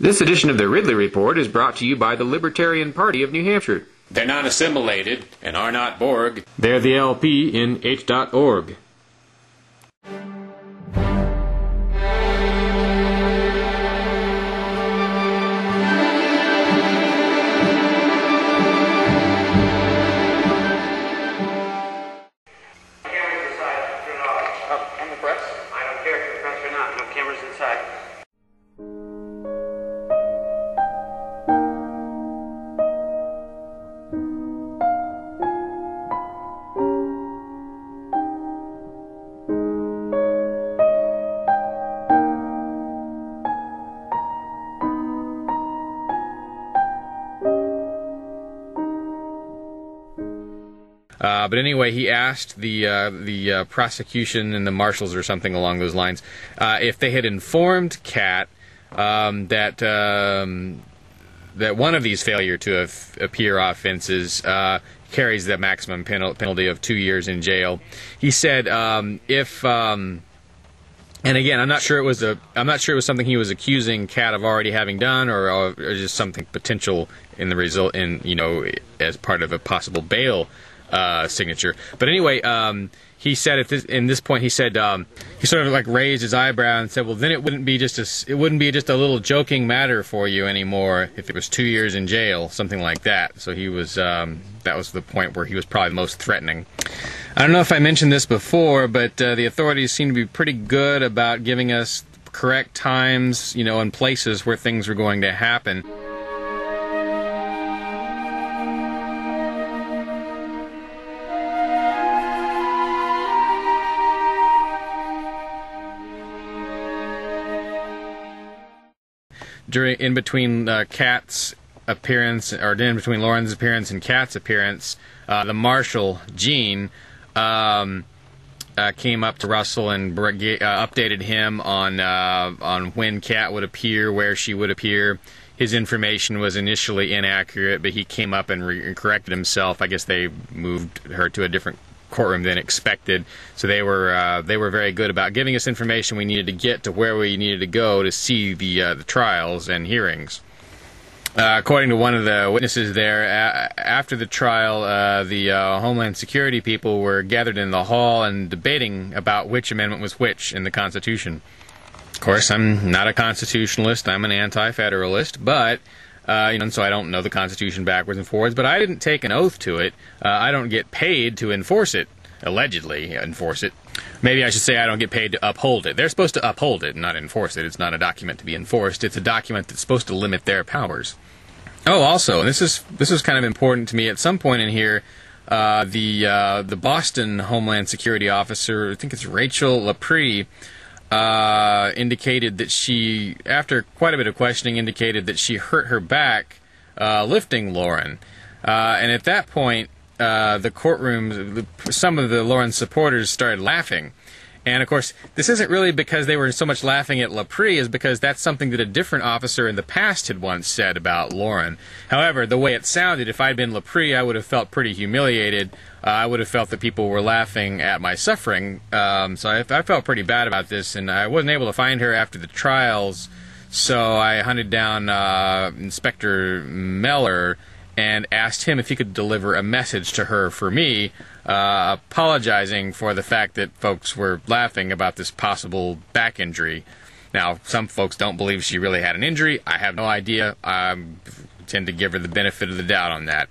This edition of the Ridley Report is brought to you by the Libertarian Party of New Hampshire. They're not assimilated and are not Borg. They're the LP in H.org. But anyway, he asked the prosecution and the marshals or something along those lines if they had informed Kat that one of these failure to appear offenses carries the maximum penalty of 2 years in jail. He said if and again, I'm not sure it was something he was accusing Kat of already having done, or just something potential in the result as part of a possible bail signature. But anyway, he said in this point, he said he sort of like raised his eyebrow and said, "Well, then it wouldn't be just a little joking matter for you anymore if it was 2 years in jail, something like that." So he was that was the point where he was probably most threatening. I don't know if I mentioned this before, but the authorities seem to be pretty good about giving us correct times, and places where things were going to happen. In between Kat's appearance, or in between Lauren's appearance and Kat's appearance, the marshal, Gene, came up to Russell and updated him on when Kat would appear, where she would appear. His information was initially inaccurate, but he came up and corrected himself. I guess they moved her to a different courtroom than expected, so they were very good about giving us information we needed to get to where we needed to go to see the trials and hearings. According to one of the witnesses there, after the trial, the Homeland Security people were gathered in the hall and debating about which amendment was which in the Constitution. Of course, I'm not a constitutionalist, I'm an anti-federalist, but and so I don't know the Constitution backwards and forwards, but I didn't take an oath to it. I don't get paid to enforce it, allegedly enforce it. Maybe I should say I don't get paid to uphold it. They're supposed to uphold it, not enforce it. It's not a document to be enforced. It's a document that's supposed to limit their powers. Oh, also, and this is kind of important to me. At some point in here, the Boston Homeland Security officer, I think it's Rachel Laprie, indicated that she, after quite a bit of questioning, indicated that she hurt her back lifting Lauren. And at that point, the courtroom, some of the Lauren supporters started laughing. And of course, this isn't really because they were so much laughing at Laprie, as because that's something that a different officer in the past had once said about Lauren. However, the way it sounded, if I'd been Laprie, I would have felt pretty humiliated. I would have felt that people were laughing at my suffering. So I felt pretty bad about this, and I wasn't able to find her after the trials. So I hunted down Inspector Meller and asked him if he could deliver a message to her for me, apologizing for the fact that folks were laughing about this possible back injury. Now, some folks don't believe she really had an injury. I have no idea. I tend to give her the benefit of the doubt on that.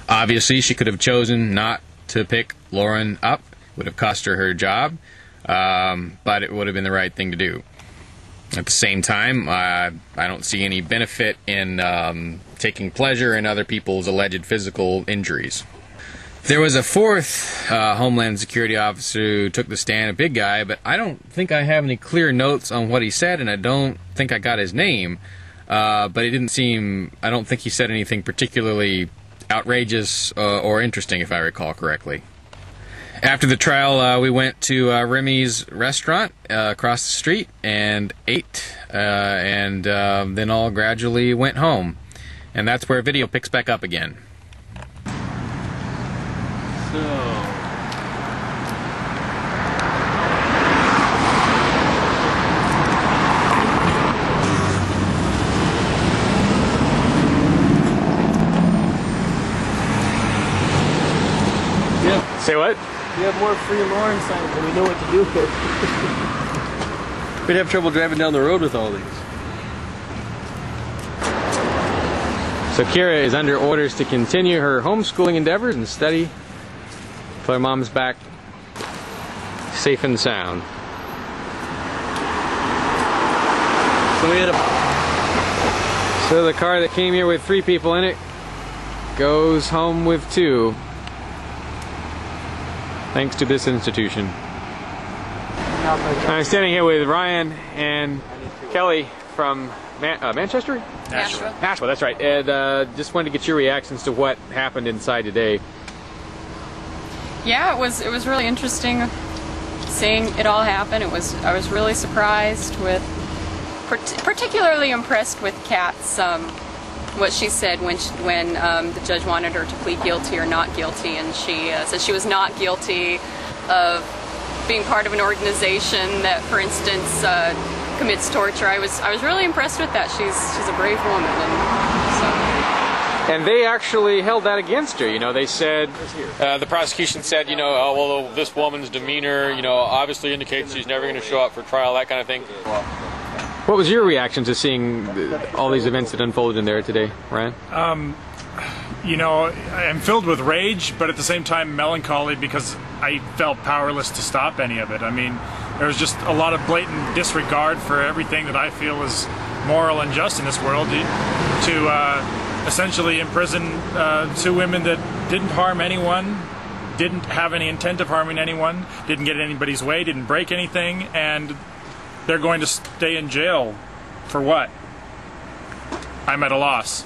Obviously, she could have chosen not to pick Lauren up. It would have cost her her job, but it would have been the right thing to do. At the same time, I don't see any benefit in taking pleasure in other people's alleged physical injuries. There was a fourth Homeland Security officer who took the stand, a big guy, but I don't think I have any clear notes on what he said, and I don't think I got his name. But it didn't seem, I don't think he said anything particularly outrageous or interesting, if I recall correctly. After the trial, we went to Remy's restaurant across the street and ate, and then all gradually went home. And that's where video picks back up again. Say what? We have more free Lauren signs and we know what to do here. We'd have trouble driving down the road with all these. So Kira is under orders to continue her homeschooling endeavors and study till her mom's back safe and sound. So the car that came here with 3 people in it goes home with 2. Thanks to this institution. I'm standing here with Ryan and Kelly from Manchester? Nashville. Nashville, that's right. And just wanted to get your reactions to what happened inside today. Yeah, it was really interesting seeing it all happen. I was really surprised with, particularly impressed with Kat's what she said when the judge wanted her to plead guilty or not guilty, and she said she was not guilty of being part of an organization that, for instance, commits torture. I was really impressed with that. She's a brave woman, and they actually held that against her. You know, they said the prosecution said, you know, oh well, this woman's demeanor, you know, obviously indicates she's never going to show up for trial, that kind of thing. What was your reaction to seeing all these events that unfolded in there today, Ryan? You know, I'm filled with rage, but at the same time melancholy, because I felt powerless to stop any of it. I mean, there was just a lot of blatant disregard for everything that I feel is moral and just in this world, to essentially imprison 2 women that didn't harm anyone, didn't have any intent of harming anyone, didn't get in anybody's way, didn't break anything, and they're going to stay in jail for what? I'm at a loss.